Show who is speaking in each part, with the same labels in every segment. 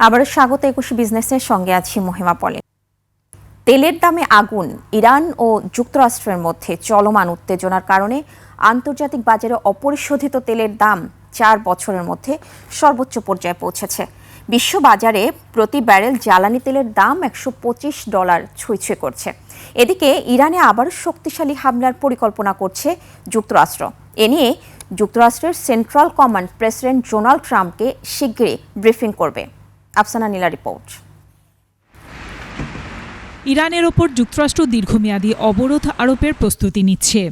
Speaker 1: আবারও স্বাগত ২১ বিজনেসের সঙ্গে আছি মহিমা পলি। তেলের দামে আগুন, ইরান ও যুক্তরাষ্ট্রের মধ্যে চলমান উত্তেজনার কারণে আন্তর্জাতিক বাজারে অপরিশোধিত তেলের দাম ৪ বছরের মধ্যে সর্বোচ্চ পর্যায়ে পৌঁছেছে। বিশ্ব বাজারে প্রতি ব্যারেল জ্বালানি তেলের দাম $১২৫ ছুঁই করছে। এদিকে ইরানে আবারও শক্তিশালী হামলার পরিকল্পনা করছে যুক্তরাষ্ট্র। এ নিয়ে যুক্তরাষ্ট্রের সেন্ট্রাল কমান্ড প্রেসিডেন্ট ডোনাল্ড ট্রাম্পকে শিগগিরই ব্রিফিং করবে। আফসানা নীলা রিপোর্ট।
Speaker 2: ইরানের ওপর যুক্তরাষ্ট্র দীর্ঘমেয়াদী অবরোধ আরোপের প্রস্তুতি নিচ্ছে।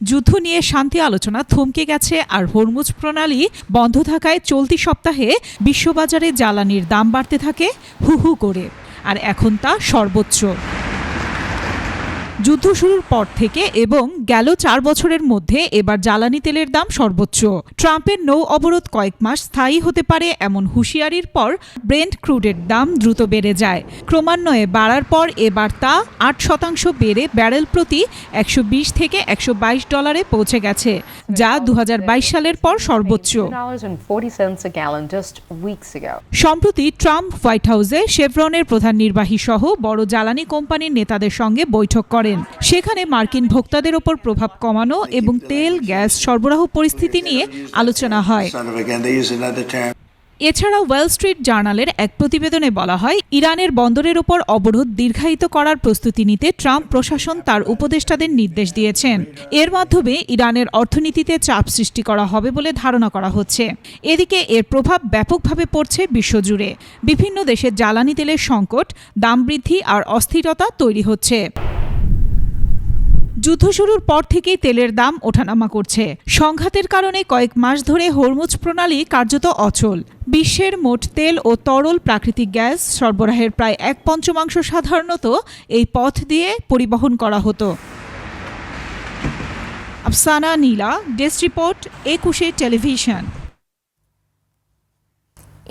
Speaker 2: যুদ্ধ নিয়ে শান্তি আলোচনা থমকে গেছে, আর হরমুজ প্রণালী বন্ধ থাকায় চলতি সপ্তাহে বিশ্ববাজারে জ্বালানির দাম বাড়তে থাকে হু হু করে, আর এখন তা সর্বোচ্চ। যুদ্ধ শুরুর পর থেকে এবং গেল ৪ বছরের মধ্যে এবার জ্বালানি তেলের দাম সর্বোচ্চ। ট্রাম্পের নৌ অবরোধ কয়েক মাস স্থায়ী হতে পারে এমন হুঁশিয়ারির পর ব্রেন্ট ক্রুডের দাম দ্রুত বেড়ে যায়। ক্রমান্বয়ে বাড়ার পর এবার তা ৮% বেড়ে ব্যারেল প্রতি $১২০ থেকে $১২২ পৌঁছে গেছে, যা ২০২২ সালের পর সর্বোচ্চ। সম্প্রতি ট্রাম্প হোয়াইট হাউসে শেভরনের প্রধান নির্বাহী সহ বড় জ্বালানি কোম্পানির নেতাদের সঙ্গে বৈঠক করেন। সেখানে মার্কিন ভোক্তাদের ওপর প্রভাব কমানো এবং তেল গ্যাস সরবরাহ পরিস্থিতি নিয়ে আলোচনা হয়। এছাড়া ওয়াল স্ট্রিট জার্নালের এক প্রতিবেদনে বলা হয়, ইরানের বন্দরের ওপর অবরোধ দীর্ঘায়িত করার প্রস্তুতি নিতে ট্রাম্প প্রশাসন তার উপদেষ্টাদের নির্দেশ দিয়েছেন। এর মাধ্যমে ইরানের অর্থনীতিতে চাপ সৃষ্টি করা হবে বলে ধারণা করা হচ্ছে। এদিকে এর প্রভাব ব্যাপকভাবে পড়ছে বিশ্বজুড়ে। বিভিন্ন দেশের জ্বালানি তেলের সংকট, দাম বৃদ্ধি আর অস্থিরতা তৈরি হচ্ছে। যুদ্ধ শুরুর পর থেকেই তেলের দাম ওঠানামা করছে। সংঘাতের কারণে কয়েক মাস ধরে হরমুজ প্রণালী কার্যত অচল। বিশ্বের মোট তেল ও তরল প্রাকৃতিক গ্যাস সরবরাহের প্রায় ১/৫ সাধারণত এই পথ দিয়ে পরিবহন করা হতো। আফসানা নীলা, ডেস্ক রিপোর্ট, ২১ টেলিভিশন।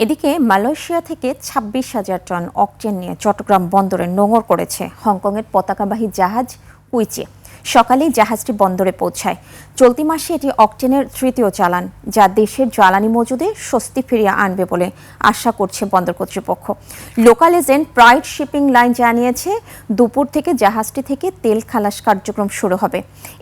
Speaker 1: এদিকে মালয়েশিয়া থেকে ২৬,০০০ টন অকটেন নিয়ে চট্টগ্রাম বন্দরে নোঙর করেছে হংকংয়ের পতাকাবাহী জাহাজ কুইচে। সকালেই জাহাজটি বন্দরে পৌঁছায়। চলতি মাসে এটি অকটেনের ৩য় চালান, যা দেশের জ্বালানি মজুদে স্বস্তি ফিরিয়ে আনবে বলে আশা করছে বন্দর কর্তৃপক্ষ। Local agent pride shipping line জানিয়েছে, দুপুর থেকে জাহাজটি থেকে তেল খালাস কার্যক্রম শুরু হবে।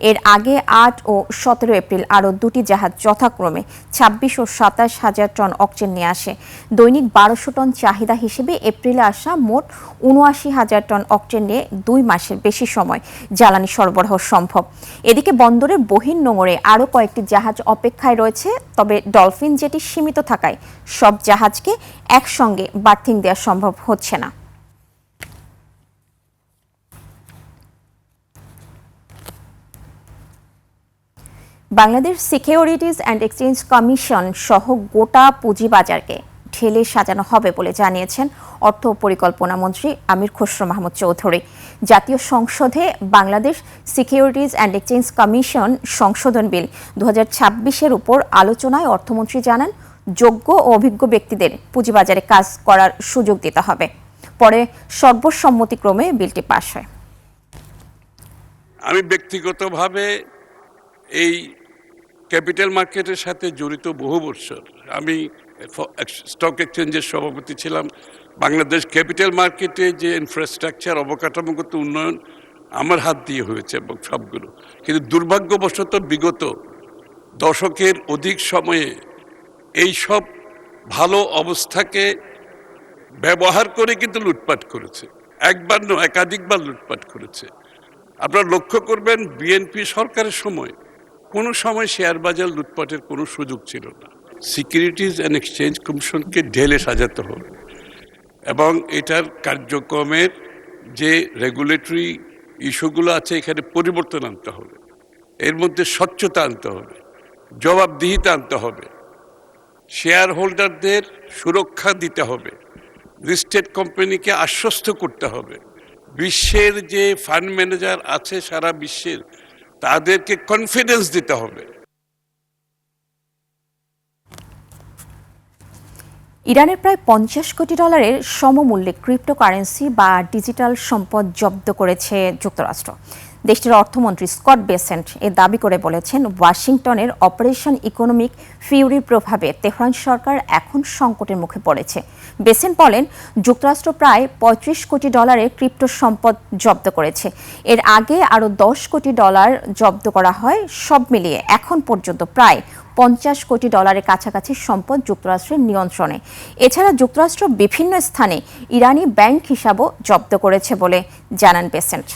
Speaker 1: এর আগে ৮ ও ১৭ এপ্রিল আরও ২টি জাহাজ যথাক্রমে ২৬ ও ২৭,০০০ টন অকটেন নিয়ে আসে। দৈনিক ১২০০ টন চাহিদা হিসেবে এপ্রিলে আসা মোট ৭৯,০০০ টন অকটেন নিয়ে ২ মাসের বেশি সময় জ্বালানি সরবরাহ সম্ভব। এদিকে বন্দরের বহির নোঙরে আরও কয়েকটি জাহাজ অপেক্ষায় রয়েছে, তবে ডলফিন জেটি সীমিত থাকায় সব জাহাজকে একসঙ্গে বার্থিং দেওয়া সম্ভব হচ্ছে না। Bangladesh securities and exchange commission সহ গোটা পুঁজিবাজারকে ঢেলে সাজানো হবে বলে জানিয়েছেন অর্থ পরিকল্পনা মন্ত্রী আমির খসরু মাহমুদ চৌধুরী। জাতীয় সংসদে Bangladesh securities and exchange commission সংশোধন বিল ২০২৬-এর উপর আলোচনায় অর্থমন্ত্রী জানান, যোগ্য ও অভিজ্ঞ ব্যক্তিদের পুঁজিবাজারে কাজ করার সুযোগ দিতে হবে। পরে সর্বসম্মতিক্রমে বিলটি পাস হয়।
Speaker 3: আমি ব্যক্তিগতভাবে এই ক্যাপিটাল মার্কেটের সাথে জড়িত বহু বছর। আমি স্টক এক্সচেঞ্জের সভাপতি ছিলাম। বাংলাদেশ ক্যাপিটাল মার্কেটে যে ইনফ্রাস্ট্রাকচার, অবকাঠামোগত উন্নয়ন আমার হাত দিয়ে হয়েছে এবং সবগুলো, কিন্তু দুর্ভাগ্যবশত বিগত দশকের অধিক সময়ে এই সব ভালো অবস্থাকে ব্যবহার করে কিন্তু লুটপাট করেছে। একবার নয়, একাধিকবার লুটপাট করেছে। আপনারা লক্ষ্য করবেন, বিএনপি সরকারের সময় কোনো সময় শেয়ার বাজার লুটপাটের কোনো সুযোগ ছিল না। সিকিউরিটিজ অ্যান্ড এক্সচেঞ্জ কমিশনকে ঢেলে সাজাতে হবে এবং এটার কার্যক্রমের যে রেগুলেটরি ইস্যুগুলো আছে এখানে পরিবর্তন আনতে হবে। এর মধ্যে স্বচ্ছতা আনতে হবে, জবাবদিহিতা আনতে হবে, শেয়ার হোল্ডারদের সুরক্ষা দিতে হবে, লিস্টেড কোম্পানিকে আশ্বস্ত করতে হবে। বিশ্বের যে ফান্ড ম্যানেজার আছে সারা বিশ্বের, তাদেরকে কনফিডেন্স দিতে হবে।
Speaker 1: ইরানের প্রায় $50 কোটি সমমূল্যে ক্রিপ্টোকারেন্সি বা ডিজিটাল সম্পদ জব্দ করেছে যুক্তরাষ্ট্র। দেশটির অর্থমন্ত্রী স্কট বেসেন্ট এ দাবি করে বলেছেন, ওয়াশিংটনের অপারেশন ইকোনমিক ফিউরির প্রভাবে তেহরান সরকার এখন সংকটের মুখে পড়েছে। বেসেন্ট বলেন, যুক্তরাষ্ট্র প্রায় ৩৫ কোটি ডলারের ক্রিপ্টো সম্পদ জব্দ করেছে। এর আগে আরও ১০ কোটি ডলার জব্দ করা হয়। সব মিলিয়ে এখন পর্যন্ত প্রায় ৫০ কোটি ডলারের কাছাকাছি সম্পদ যুক্তরাষ্ট্রের নিয়ন্ত্রণে। এছাড়া যুক্তরাষ্ট্র বিভিন্ন স্থানে ইরানি ব্যাংক হিসাবও জব্দ করেছে বলে জানান বেসেন্ট।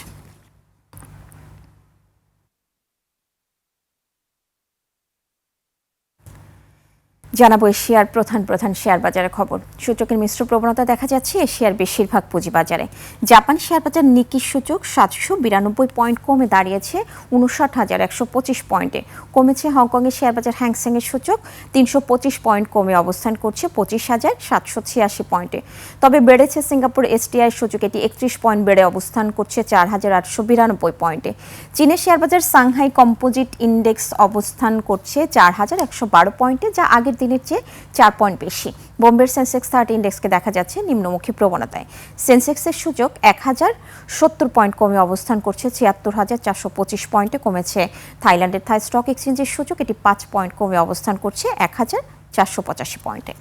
Speaker 1: জানাবো এশিয়ার প্রধান শেয়ার বাজারের খবর। সূচকের মিশ্র প্রবণতা দেখা যাচ্ছে এশিয়ার বেশিরভাগ পুঁজিবাজারে। জাপান শেয়ার বাজার নিকি সূচক ৭৯২ পয়েন্ট কমে দাঁড়িয়েছে ৫৯,১২৫ পয়েন্টে। কমেছে হংকংয়ের শেয়ার বাজার হ্যাংসেংয়ের সূচক ৩২৫ পয়েন্ট কমে অবস্থান করছে ২৫,৭৮৬ পয়েন্টে। তবে বেড়েছে সিঙ্গাপুর এসটিআই সূচক, এটি ৩১ পয়েন্ট বেড়ে অবস্থান করছে ৪,৮৯২ পয়েন্টে। চীনের শেয়ার বাজার সাংহাই কম্পোজিট ইন্ডেক্স অবস্থান করছে ৪,১১২ পয়েন্টে, যা আগের দিনের চেয়ে ৪ পয়েন্ট বেশি। বোম্বের সেন্সেক্স 30 ইন্ডেক্সকে দেখা যাচ্ছে নিম্নমুখী প্রবণতায়। সেন্সেক্সের সূচক ১,০৭০ পয়েন্ট কমে অবস্থান করছে ৭৬,৪২৫ পয়েন্টে। কমেছে থাইল্যান্ডের থাই স্টক এক্সচেঞ্জের সূচক, এটি ৫ পয়েন্ট কমে অবস্থান করছে ১,৪৮৫ পয়েন্টে।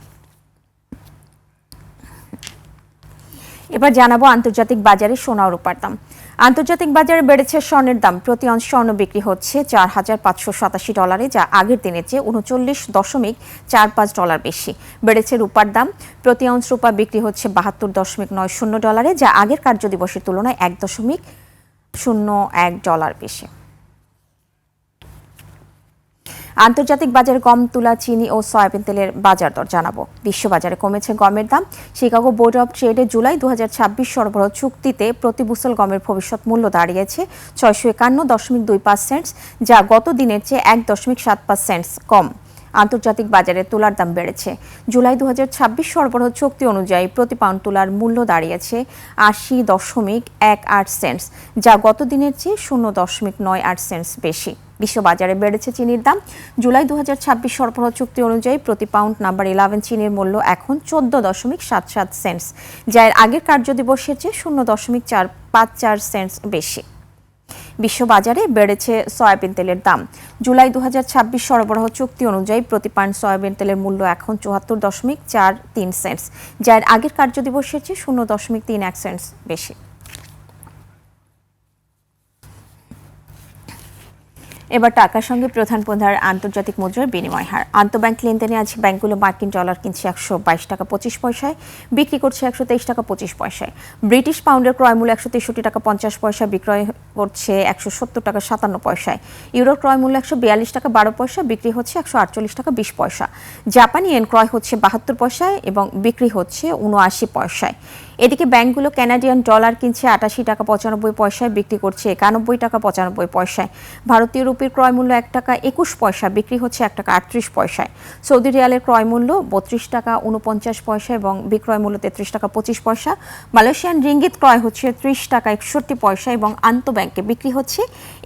Speaker 1: এবার জানাবো আন্তর্জাতিক বাজারে সোনা ও রূপার দাম। আন্তর্জাতিক বাজারে বেড়েছে স্বর্ণের দাম। প্রতি অউন্স স্বর্ণ বিক্রি হচ্ছে $৪,৫৮৭, যা আগের দিনের চেয়ে ৩৯.৪৫ ডলার বেশি। বেড়েছে রূপার দাম। প্রতি অউন্স রূপা বিক্রি হচ্ছে $৭২.৯০, যা আগের কার্যদিবসের তুলনায় $১.০১ বেশি। আন্তর্জাতিক বাজারে গম, তুলা, চিনি ও সয়াবিন তেলের বাজার দর জানাবো। বিশ্ববাজারে কমেছে গমের দাম। শিকাগো বোর্ড অব ট্রেডে জুলাই ২০২৬ সরবরাহ চুক্তিতে প্রতি বুসেল গমের ভবিষ্যৎ মূল্য দাঁড়িয়েছে ৬৫১.২৫ সেন্টস, যা গত দিনের চেয়ে ১.৭৫ সেন্টস কম। আন্তর্জাতিক বাজারে তুলার দাম বেড়েছে। জুলাই ২০২৬ সরবরাহ চুক্তি অনুযায়ী প্রতি পাউন্ড তুলার মূল্য দাঁড়িয়েছে ৮০.১৮ সেন্টস, যা গত দিনের চেয়ে ০.৯৮ সেন্টস বেশি। বিশ্ববাজারে বেড়েছে চিনির দাম। জুলাই ২০২৬ সরবরাহ চুক্তি অনুযায়ী প্রতি পাউন্ড নাম্বার 11 চিনির মূল্য এখন ১৪.৭৭ সেন্টস, যা এর আগের কার্যদিবসের চেয়ে ০.৪৫৪ সেন্টস বেশি। বিশ্ববাজারে বেড়েছে সয়াবিন তেলের দাম। জুলাই ২০২৬ সরবরাহ চুক্তি অনুযায়ী প্রতি পাউন্ড সয়াবিন তেলের মূল্য এখন ৭৪.৪৩ সেন্টস, যা এর আগের কার্যদিবসের চেয়ে ০.৩১ সেন্টস বেশি। এবার টাকার সঙ্গে প্রধান পণ্যের আন্তর্জাতিক মুদ্রার বিনিময় হার। আন্তঃব্যাংক লেনদেনে আজ ব্যাংকগুলো মার্কিন ডলার কিনছে ১২২ টাকা ২৫ পয়সায়, বিক্রি করছে ১২৩ টাকা ২৫ পয়সায়। ব্রিটিশ পাউন্ডের ক্রয় মূল্য ১৬৩ টাকা ৫০ পয়সা, বিক্রয় করছে ১৭০ টাকা ৫৭ পয়সায়। ইউরোর ক্রয় মূল্য ১৪২ টাকা ১২ পয়সা, বিক্রি হচ্ছে ১৪৮ টাকা ২০ পয়সা। জাপানি ইয়েন ক্রয় হচ্ছে ৭২ পয়সায় এবং বিক্রি হচ্ছে ৭৯ পয়সায়। এদিকে ব্যাংকগুলো কানাডিয়ান ডলার কিনছে ৮৮ টাকা ৯৫ পয়সায়, বিক্রি করছে ৯১ টাকা ৯৫ পয়সায়। ভারতীয় রুপির ক্রয় মূল্য ১ টাকা ২১ পয়সা, বিক্রি হচ্ছে ১ টাকা ৩৮ পয়সায়। সৌদি রিয়ালের ক্রয় মূল্য ৩২ টাকা ৪৯ পয়সা এবং বিক্রয় মূল্য ৩৩ টাকা ২৫ পয়সা। মালয়েশিয়ান রিঙ্গিত ক্রয় হচ্ছে ৩০ টাকা ৬১ পয়সা এবং আন্তঃব্যাংকে বিক্রি হচ্ছে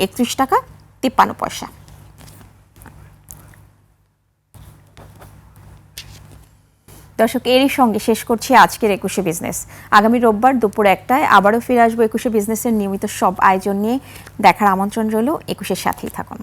Speaker 1: ৩১ টাকা ৫৩ পয়সা। দর্শক, এরই সঙ্গে শেষ করছি আজকের ২১শে বিজনেস। আগামী রোববার দুপুর ১টায় আবারও ফিরে আসবো ২১শে বিজনেসের নিয়মিত সব আয়োজন নিয়ে। দেখার আমন্ত্রণ রইল। ২১-এর সাথেই থাকুন।